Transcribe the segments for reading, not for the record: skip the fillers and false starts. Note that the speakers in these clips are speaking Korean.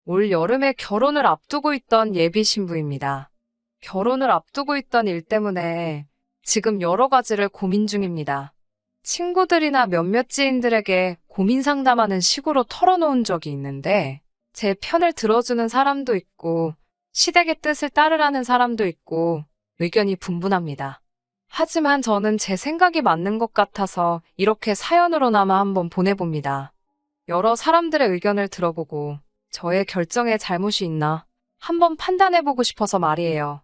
올 여름에 결혼을 앞두고 있던 예비 신부입니다. 결혼을 앞두고 있던 일 때문에 지금 여러 가지를 고민 중입니다. 친구들이나 몇몇 지인들에게 고민 상담하는 식으로 털어놓은 적이 있는데 제 편을 들어주는 사람도 있고 시댁의 뜻을 따르라는 사람도 있고 의견이 분분합니다. 하지만 저는 제 생각이 맞는 것 같아서 이렇게 사연으로나마 한번 보내봅니다. 여러 사람들의 의견을 들어보고 저의 결정에 잘못이 있나 한번 판단해보고 싶어서 말이에요.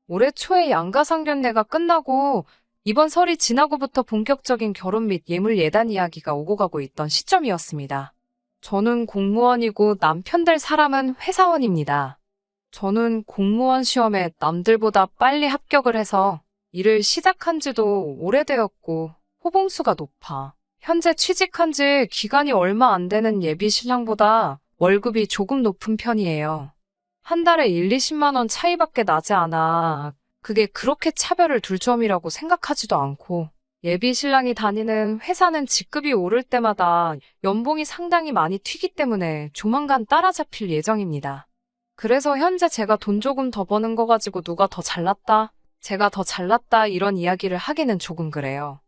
올해 초에 양가상견례가 끝나고 이번 설이 지나고부터 본격적인 결혼 및 예물 예단 이야기가 오고 가고 있던 시점이었습니다. 저는 공무원이고 남편 될 사람은 회사원입니다. 저는 공무원 시험에 남들보다 빨리 합격을 해서 일을 시작한 지도 오래되었고 호봉수가 높아 현재 취직한 지 기간이 얼마 안 되는 예비 신랑보다 월급이 조금 높은 편이에요. 한 달에 1, 20만 원 차이밖에 나지 않아 그게 그렇게 차별을 둘 점이라고 생각하지도 않고 예비 신랑이 다니는 회사는 직급이 오를 때마다 연봉이 상당히 많이 튀기 때문에 조만간 따라잡힐 예정입니다. 그래서 현재 제가 돈 조금 더 버는 거 가지고 누가 더 잘났다, 제가 더 잘났다 이런 이야기를 하기는 조금 그래요.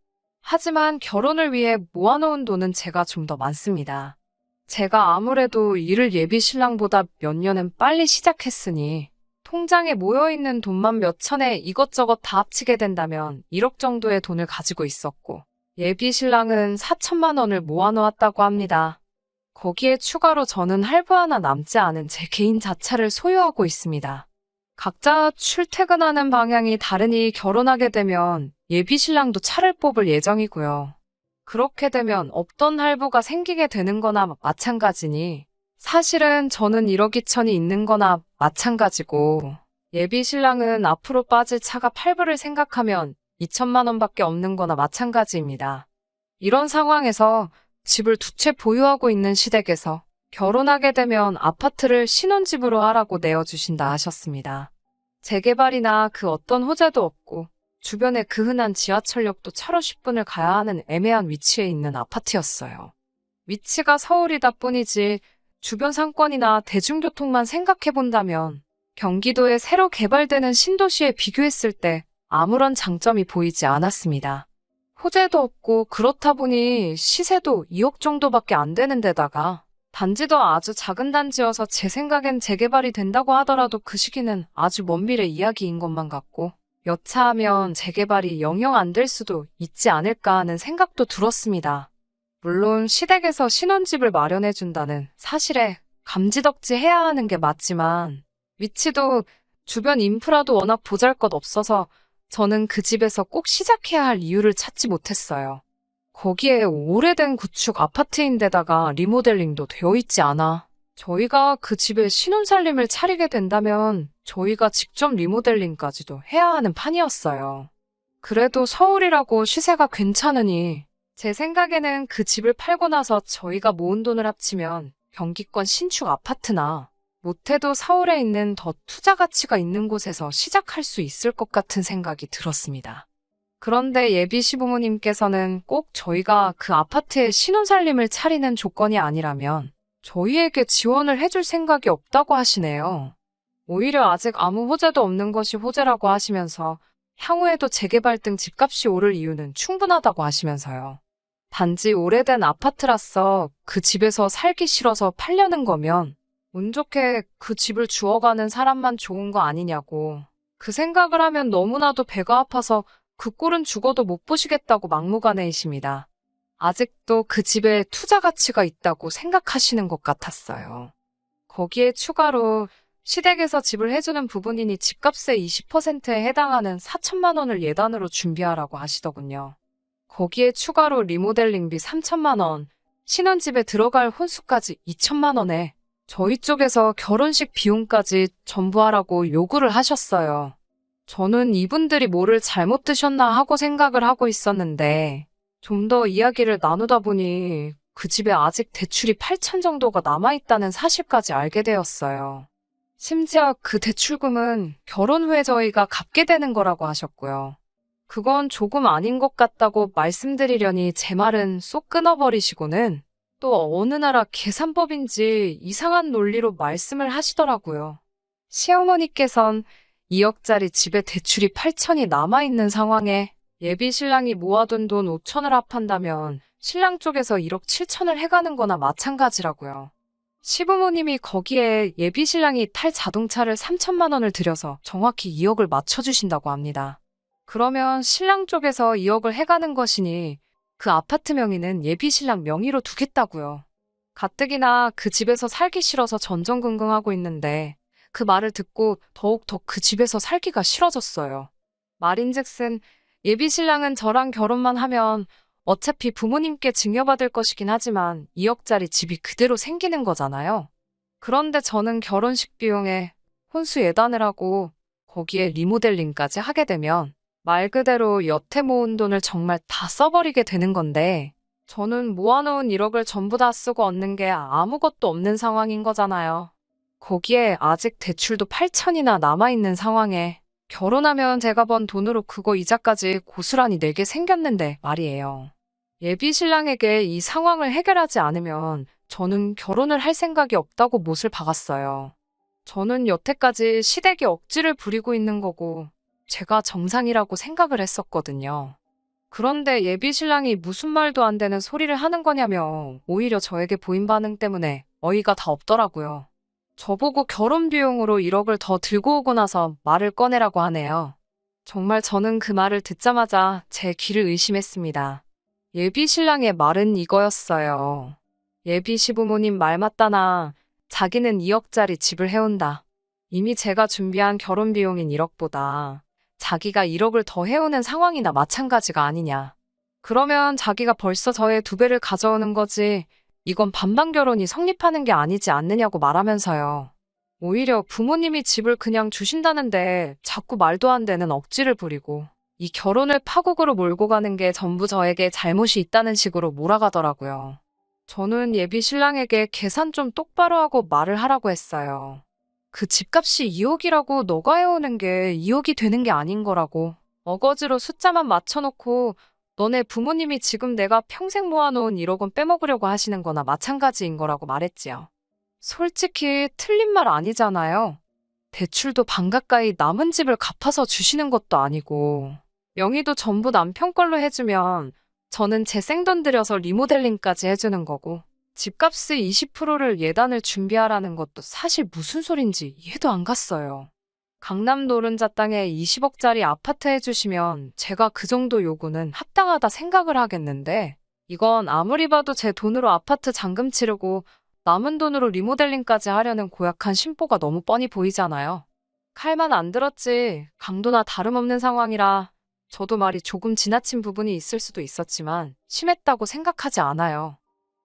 하지만 결혼을 위해 모아놓은 돈은 제가 좀 더 많습니다. 제가 아무래도 일을 예비 신랑보다 몇 년은 빨리 시작했으니 통장에 모여있는 돈만 몇 천에 이것저것 다 합치게 된다면 1억 정도의 돈을 가지고 있었고 예비 신랑은 4천만 원을 모아놓았다고 합니다. 거기에 추가로 저는 할부 하나 남지 않은 제 개인 자차를 소유하고 있습니다. 각자 출퇴근하는 방향이 다르니 결혼하게 되면 예비 신랑도 차를 뽑을 예정이고요. 그렇게 되면 없던 할부가 생기게 되는 거나 마찬가지니 사실은 저는 1억 2천이 있는 거나 마찬가지고 예비 신랑은 앞으로 빠질 차가 8불을 생각하면 2천만 원밖에 없는 거나 마찬가지입니다. 이런 상황에서 집을 두 채 보유하고 있는 시댁에서 결혼하게 되면 아파트를 신혼집으로 하라고 내어주신다 하셨습니다. 재개발이나 그 어떤 호재도 없고 주변에 그 흔한 지하철역도 차로 10분을 가야 하는 애매한 위치에 있는 아파트였어요. 위치가 서울이다 뿐이지 주변 상권이나 대중교통만 생각해본다면 경기도에 새로 개발되는 신도시에 비교했을 때 아무런 장점이 보이지 않았습니다. 호재도 없고 그렇다 보니 시세도 2억 정도밖에 안 되는 데다가 단지도 아주 작은 단지여서 제 생각엔 재개발이 된다고 하더라도 그 시기는 아주 먼 미래 이야기인 것만 같고 여차하면 재개발이 영영 안 될 수도 있지 않을까 하는 생각도 들었습니다. 물론 시댁에서 신혼집을 마련해준다는 사실에 감지덕지 해야 하는 게 맞지만 위치도 주변 인프라도 워낙 보잘것없어서 저는 그 집에서 꼭 시작해야 할 이유를 찾지 못했어요. 거기에 오래된 구축 아파트인데다가 리모델링도 되어 있지 않아 저희가 그 집에 신혼살림을 차리게 된다면 저희가 직접 리모델링까지도 해야 하는 판이었어요. 그래도 서울이라고 시세가 괜찮으니 제 생각에는 그 집을 팔고 나서 저희가 모은 돈을 합치면 경기권 신축 아파트나 못해도 서울에 있는 더 투자 가치가 있는 곳에서 시작할 수 있을 것 같은 생각이 들었습니다. 그런데 예비 시부모님께서는 꼭 저희가 그 아파트에 신혼살림을 차리는 조건이 아니라면 저희에게 지원을 해줄 생각이 없다고 하시네요. 오히려 아직 아무 호재도 없는 것이 호재라고 하시면서 향후에도 재개발 등 집값이 오를 이유는 충분하다고 하시면서요. 단지 오래된 아파트라서 그 집에서 살기 싫어서 팔려는 거면 운 좋게 그 집을 주워가는 사람만 좋은 거 아니냐고. 그 생각을 하면 너무나도 배가 아파서 그 꼴은 죽어도 못 보시겠다고 막무가내이십니다. 아직도 그 집에 투자 가치가 있다고 생각하시는 것 같았어요. 거기에 추가로 시댁에서 집을 해주는 부분이니 집값의 20%에 해당하는 4천만 원을 예단으로 준비하라고 하시더군요. 거기에 추가로 리모델링비 3천만 원, 신혼집에 들어갈 혼수까지 2천만 원에 저희 쪽에서 결혼식 비용까지 전부 하라고 요구를 하셨어요. 저는 이분들이 뭐를 잘못 드셨나 하고 생각을 하고 있었는데 좀 더 이야기를 나누다 보니 그 집에 아직 대출이 8천 정도가 남아있다는 사실까지 알게 되었어요. 심지어 그 대출금은 결혼 후에 저희가 갚게 되는 거라고 하셨고요. 그건 조금 아닌 것 같다고 말씀드리려니 제 말은 쏙 끊어버리시고는 또 어느 나라 계산법인지 이상한 논리로 말씀을 하시더라고요. 시어머니께선 2억짜리 집에 대출이 8천이 남아있는 상황에 예비 신랑이 모아둔 돈 5천을 합한다면 신랑 쪽에서 1억 7천을 해가는 거나 마찬가지라고요. 시부모님이 거기에 예비 신랑이 탈 자동차를 3천만 원을 들여서 정확히 2억을 맞춰주신다고 합니다. 그러면 신랑 쪽에서 2억을 해가는 것이니 그 아파트 명의는 예비 신랑 명의로 두겠다고요. 가뜩이나 그 집에서 살기 싫어서 전전긍긍하고 있는데 그 말을 듣고 더욱더 그 집에서 살기가 싫어졌어요. 말인즉슨 예비 신랑은 저랑 결혼만 하면 어차피 부모님께 증여받을 것이긴 하지만 2억짜리 집이 그대로 생기는 거잖아요. 그런데 저는 결혼식 비용에 혼수 예단을 하고 거기에 리모델링까지 하게 되면 말 그대로 여태 모은 돈을 정말 다 써버리게 되는 건데 저는 모아놓은 1억을 전부 다 쓰고 얻는 게 아무것도 없는 상황인 거잖아요. 거기에 아직 대출도 8천이나 남아있는 상황에 결혼하면 제가 번 돈으로 그거 이자까지 고스란히 내게 생겼는데 말이에요. 예비 신랑에게 이 상황을 해결하지 않으면 저는 결혼을 할 생각이 없다고 못을 박았어요. 저는 여태까지 시댁이 억지를 부리고 있는 거고 제가 정상이라고 생각을 했었거든요. 그런데 예비 신랑이 무슨 말도 안 되는 소리를 하는 거냐며 오히려 저에게 보인 반응 때문에 어이가 다 없더라고요. 저보고 결혼 비용으로 1억을 더 들고 오고 나서 말을 꺼내라고 하네요. 정말 저는 그 말을 듣자마자 제 귀를 의심했습니다. 예비 신랑의 말은 이거였어요. 예비 시부모님 말 맞다나 자기는 2억짜리 집을 해온다. 이미 제가 준비한 결혼 비용인 1억보다 자기가 1억을 더 해오는 상황이나 마찬가지가 아니냐. 그러면 자기가 벌써 저의 2배를 가져오는 거지. 이건 반반 결혼이 성립하는 게 아니지 않느냐고 말하면서요. 오히려 부모님이 집을 그냥 주신다는데 자꾸 말도 안 되는 억지를 부리고 이 결혼을 파국으로 몰고 가는 게 전부 저에게 잘못이 있다는 식으로 몰아가더라고요. 저는 예비 신랑에게 계산 좀 똑바로 하고 말을 하라고 했어요. 그 집값이 2억이라고 너가 해오는 게 2억이 되는 게 아닌 거라고. 어거지로 숫자만 맞춰놓고 너네 부모님이 지금 내가 평생 모아놓은 1억 원 빼먹으려고 하시는 거나 마찬가지인 거라고 말했지요. 솔직히 틀린 말 아니잖아요. 대출도 반 가까이 남은 집을 갚아서 주시는 것도 아니고 명의도 전부 남편 걸로 해주면 저는 제 생돈 들여서 리모델링까지 해주는 거고 집값의 20%를 예단을 준비하라는 것도 사실 무슨 소린지 이해도 안 갔어요. 강남 노른자 땅에 20억짜리 아파트 해주시면 제가 그 정도 요구는 합당하다 생각을 하겠는데 이건 아무리 봐도 제 돈으로 아파트 잔금 치르고 남은 돈으로 리모델링까지 하려는 고약한 심보가 너무 뻔히 보이잖아요. 칼만 안 들었지 강도나 다름없는 상황이라 저도 말이 조금 지나친 부분이 있을 수도 있었지만 심했다고 생각하지 않아요.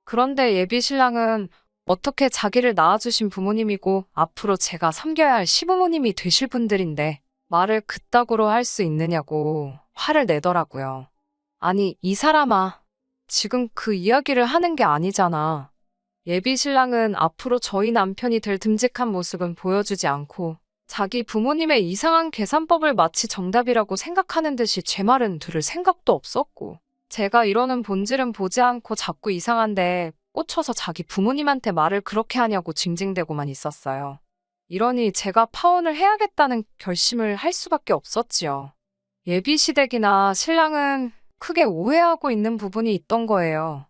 그런데 예비 신랑은 어떻게 자기를 낳아주신 부모님이고 앞으로 제가 섬겨야 할 시부모님이 되실 분들인데 말을 그따구로 할 수 있느냐고 화를 내더라고요. 아니, 이 사람아. 지금 그 이야기를 하는 게 아니잖아. 예비 신랑은 앞으로 저희 남편이 될 듬직한 모습은 보여주지 않고 자기 부모님의 이상한 계산법을 마치 정답이라고 생각하는 듯이 제 말은 들을 생각도 없었고 제가 이러는 본질은 보지 않고 자꾸 이상한데 꽂혀서 자기 부모님한테 말을 그렇게 하냐고 징징대고만 있었어요. 이러니 제가 파혼을 해야겠다는 결심을 할 수밖에 없었지요. 예비 시댁이나 신랑은 크게 오해하고 있는 부분이 있던 거예요.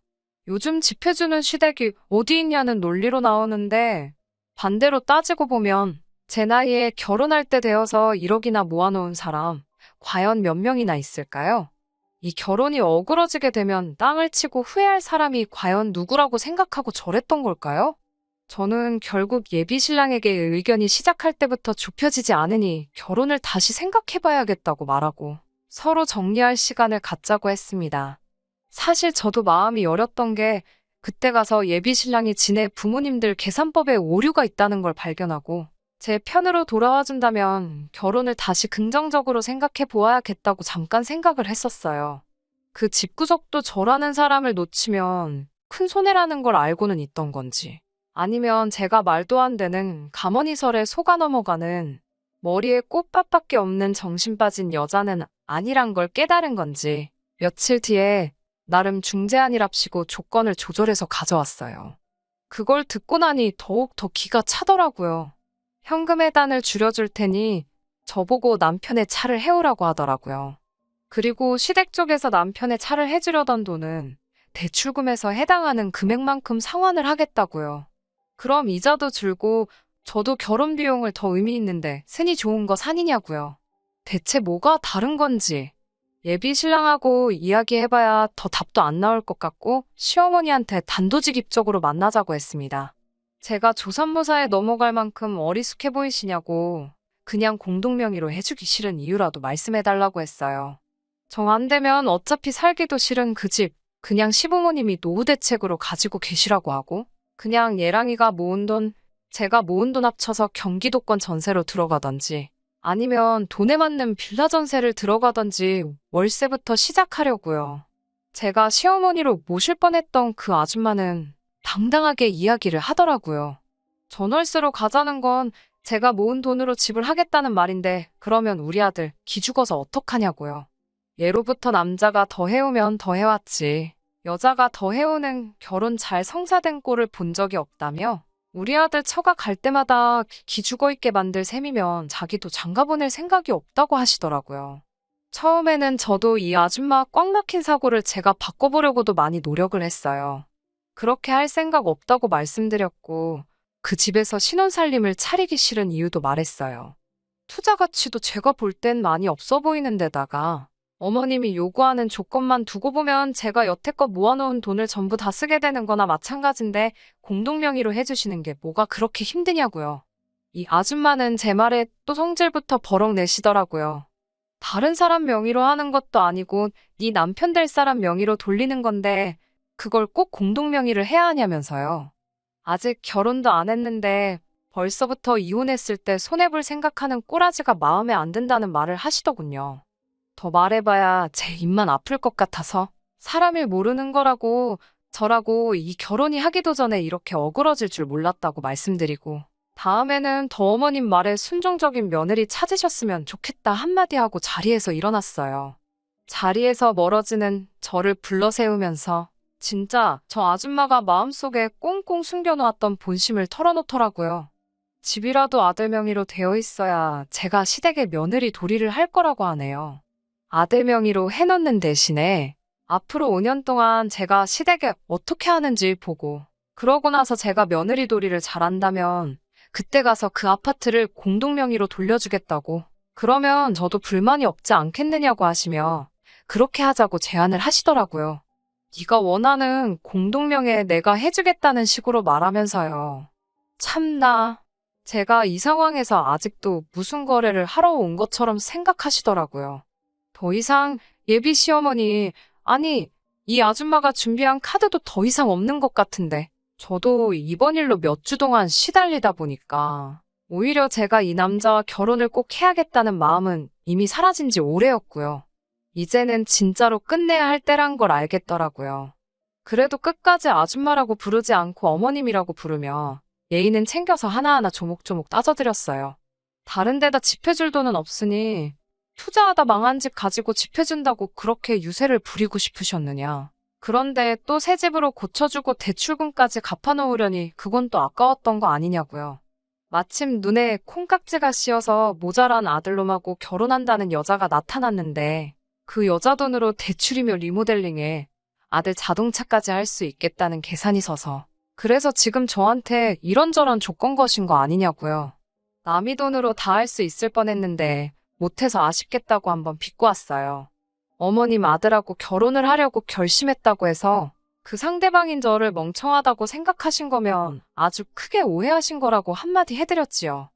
요즘 집 해주는 시댁이 어디 있냐는 논리로 나오는데 반대로 따지고 보면 제 나이에 결혼할 때 되어서 1억이나 모아놓은 사람 과연 몇 명이나 있을까요? 이 결혼이 어그러지게 되면 땅을 치고 후회할 사람이 과연 누구라고 생각하고 저랬던 걸까요? 저는 결국 예비 신랑에게 의견이 시작할 때부터 좁혀지지 않으니 결혼을 다시 생각해봐야겠다고 말하고 서로 정리할 시간을 갖자고 했습니다. 사실 저도 마음이 여렸던 게 그때 가서 예비 신랑이 지네 부모님들 계산법에 오류가 있다는 걸 발견하고 제 편으로 돌아와 준다면 결혼을 다시 긍정적으로 생각해 보아야겠다고 잠깐 생각을 했었어요. 그 집구석도 저라는 사람을 놓치면 큰 손해라는 걸 알고는 있던 건지 아니면 제가 말도 안 되는 가머니설에 속아 넘어가는 머리에 꽃밭밖에 없는 정신 빠진 여자는 아니란 걸 깨달은 건지 며칠 뒤에 나름 중재안이랍시고 조건을 조절해서 가져왔어요. 그걸 듣고 나니 더욱 더 기가 차더라고요. 현금 해단을 줄여줄 테니 저보고 남편의 차를 해오라고 하더라고요. 그리고 시댁 쪽에서 남편의 차를 해주려던 돈은 대출금에서 해당하는 금액만큼 상환을 하겠다고요. 그럼 이자도 줄고 저도 결혼 비용을 더 의미 있는데 쓰니 좋은 거 산이냐고요. 대체 뭐가 다른 건지 예비 신랑하고 이야기해봐야 더 답도 안 나올 것 같고 시어머니한테 단도직입적으로 만나자고 했습니다. 제가 조선모사에 넘어갈 만큼 어리숙해 보이시냐고 그냥 공동명의로 해주기 싫은 이유라도 말씀해달라고 했어요. 정 안 되면 어차피 살기도 싫은 그 집 그냥 시부모님이 노후 대책으로 가지고 계시라고 하고 그냥 예랑이가 모은 돈, 제가 모은 돈 합쳐서 경기도권 전세로 들어가던지 아니면 돈에 맞는 빌라 전세를 들어가던지 월세부터 시작하려고요. 제가 시어머니로 모실 뻔했던 그 아줌마는 당당하게 이야기를 하더라고요. 전월세로 가자는 건 제가 모은 돈으로 집을 하겠다는 말인데 그러면 우리 아들 기죽어서 어떡하냐고요. 예로부터 남자가 더 해오면 더 해왔지. 여자가 더 해오는 결혼 잘 성사된 꼴을 본 적이 없다며 우리 아들 처가 갈 때마다 기죽어 있게 만들 셈이면 자기도 장가 보낼 생각이 없다고 하시더라고요. 처음에는 저도 이 아줌마 꽉 막힌 사고를 제가 바꿔보려고도 많이 노력을 했어요. 그렇게 할 생각 없다고 말씀드렸고 그 집에서 신혼살림을 차리기 싫은 이유도 말했어요. 투자 가치도 제가 볼 땐 많이 없어 보이는 데다가 어머님이 요구하는 조건만 두고 보면 제가 여태껏 모아놓은 돈을 전부 다 쓰게 되는 거나 마찬가지인데 공동명의로 해주시는 게 뭐가 그렇게 힘드냐고요. 이 아줌마는 제 말에 또 성질부터 버럭 내시더라고요. 다른 사람 명의로 하는 것도 아니고 네 남편 될 사람 명의로 돌리는 건데 그걸 꼭 공동명의를 해야 하냐면서요. 아직 결혼도 안 했는데 벌써부터 이혼했을 때 손해볼 생각하는 꼬라지가 마음에 안 든다는 말을 하시더군요. 더 말해봐야 제 입만 아플 것 같아서 사람을 모르는 거라고 저라고 이 결혼이 하기도 전에 이렇게 어그러질 줄 몰랐다고 말씀드리고 다음에는 더 어머님 말에 순종적인 며느리 찾으셨으면 좋겠다 한마디 하고 자리에서 일어났어요. 자리에서 멀어지는 저를 불러 세우면서 진짜 저 아줌마가 마음속에 꽁꽁 숨겨놓았던 본심을 털어놓더라고요. 집이라도 아들 명의로 되어 있어야 제가 시댁의 며느리 도리를 할 거라고 하네요. 아들 명의로 해놓는 대신에 앞으로 5년 동안 제가 시댁에 어떻게 하는지 보고 그러고 나서 제가 며느리 도리를 잘한다면 그때 가서 그 아파트를 공동명의로 돌려주겠다고 그러면 저도 불만이 없지 않겠느냐고 하시며 그렇게 하자고 제안을 하시더라고요. 네가 원하는 공동명의에 내가 해주겠다는 식으로 말하면서요. 참나. 제가 이 상황에서 아직도 무슨 거래를 하러 온 것처럼 생각하시더라고요. 더 이상 예비 시어머니, 아니, 이 아줌마가 준비한 카드도 더 이상 없는 것 같은데 저도 이번 일로 몇 주 동안 시달리다 보니까 오히려 제가 이 남자와 결혼을 꼭 해야겠다는 마음은 이미 사라진 지 오래였고요. 이제는 진짜로 끝내야 할 때란 걸 알겠더라고요. 그래도 끝까지 아줌마라고 부르지 않고 어머님이라고 부르며 예의는 챙겨서 하나하나 조목조목 따져드렸어요. 다른 데다 집 해줄 돈은 없으니 투자하다 망한 집 가지고 집 해준다고 그렇게 유세를 부리고 싶으셨느냐. 그런데 또 새 집으로 고쳐주고 대출금까지 갚아놓으려니 그건 또 아까웠던 거 아니냐고요. 마침 눈에 콩깍지가 씌어서 모자란 아들놈하고 결혼한다는 여자가 나타났는데 그 여자 돈으로 대출이며 리모델링에 아들 자동차까지 할 수 있겠다는 계산이 서서 그래서 지금 저한테 이런저런 조건 거신 거 아니냐고요. 남의 돈으로 다 할 수 있을 뻔했는데 못해서 아쉽겠다고 한번 빚고 왔어요. 어머님 아들하고 결혼을 하려고 결심했다고 해서 그 상대방인 저를 멍청하다고 생각하신 거면 아주 크게 오해하신 거라고 한마디 해드렸지요.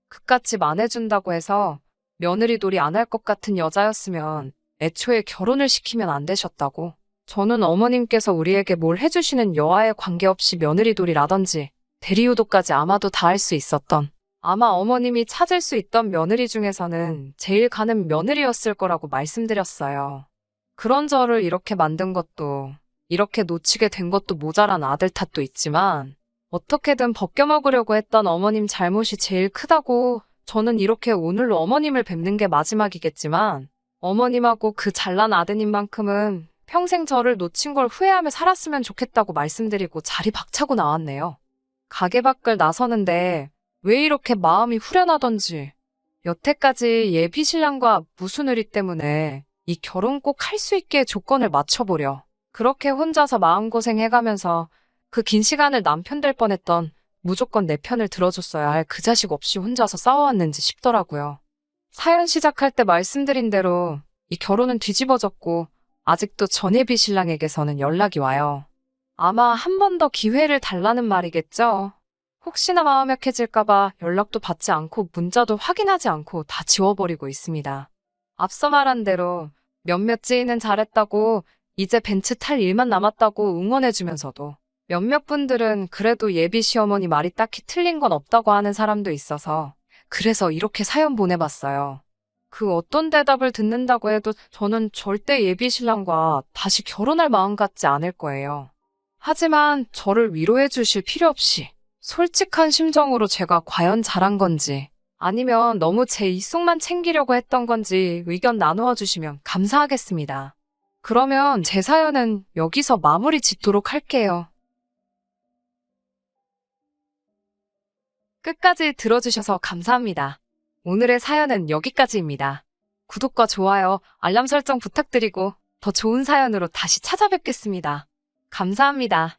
그깟 집 안 해준다고 해서 며느리 놀이 안 할 것 같은 여자였으면 애초에 결혼을 시키면 안 되셨다고. 저는 어머님께서 우리에게 뭘 해주시는 여하에 관계없이 며느리돌이라든지 대리효도까지 아마도 다 할 수 있었던 아마 어머님이 찾을 수 있던 며느리 중에서는 제일 가는 며느리였을 거라고 말씀드렸어요. 그런 저를 이렇게 만든 것도 이렇게 놓치게 된 것도 모자란 아들 탓도 있지만 어떻게든 벗겨먹으려고 했던 어머님 잘못이 제일 크다고 저는 이렇게 오늘로 어머님을 뵙는 게 마지막이겠지만 어머님하고 그 잘난 아드님만큼은 평생 저를 놓친 걸 후회하며 살았으면 좋겠다고 말씀드리고 자리 박차고 나왔네요. 가게 밖을 나서는데 왜 이렇게 마음이 후련하던지. 여태까지 예비 신랑과 무슨 의리 때문에 이 결혼 꼭 할 수 있게 조건을 맞춰보려. 그렇게 혼자서 마음고생해가면서 그 긴 시간을 남편 될 뻔했던 무조건 내 편을 들어줬어야 할 그 자식 없이 혼자서 싸워왔는지 싶더라고요. 사연 시작할 때 말씀드린 대로 이 결혼은 뒤집어졌고 아직도 전 예비 신랑에게서는 연락이 와요. 아마 한 번 더 기회를 달라는 말이겠죠. 혹시나 마음 약해질까봐 연락도 받지 않고 문자도 확인하지 않고 다 지워버리고 있습니다. 앞서 말한 대로 몇몇 지인은 잘했다고 이제 벤츠 탈 일만 남았다고 응원해주면서도 몇몇 분들은 그래도 예비 시어머니 말이 딱히 틀린 건 없다고 하는 사람도 있어서 그래서 이렇게 사연 보내봤어요. 그 어떤 대답을 듣는다고 해도 저는 절대 예비 신랑과 다시 결혼할 마음 같지 않을 거예요. 하지만 저를 위로해 주실 필요 없이 솔직한 심정으로 제가 과연 잘한 건지 아니면 너무 제 입속만 챙기려고 했던 건지 의견 나누어 주시면 감사하겠습니다. 그러면 제 사연은 여기서 마무리 짓도록 할게요. 끝까지 들어주셔서 감사합니다. 오늘의 사연은 여기까지입니다. 구독과 좋아요, 알람 설정 부탁드리고 더 좋은 사연으로 다시 찾아뵙겠습니다. 감사합니다.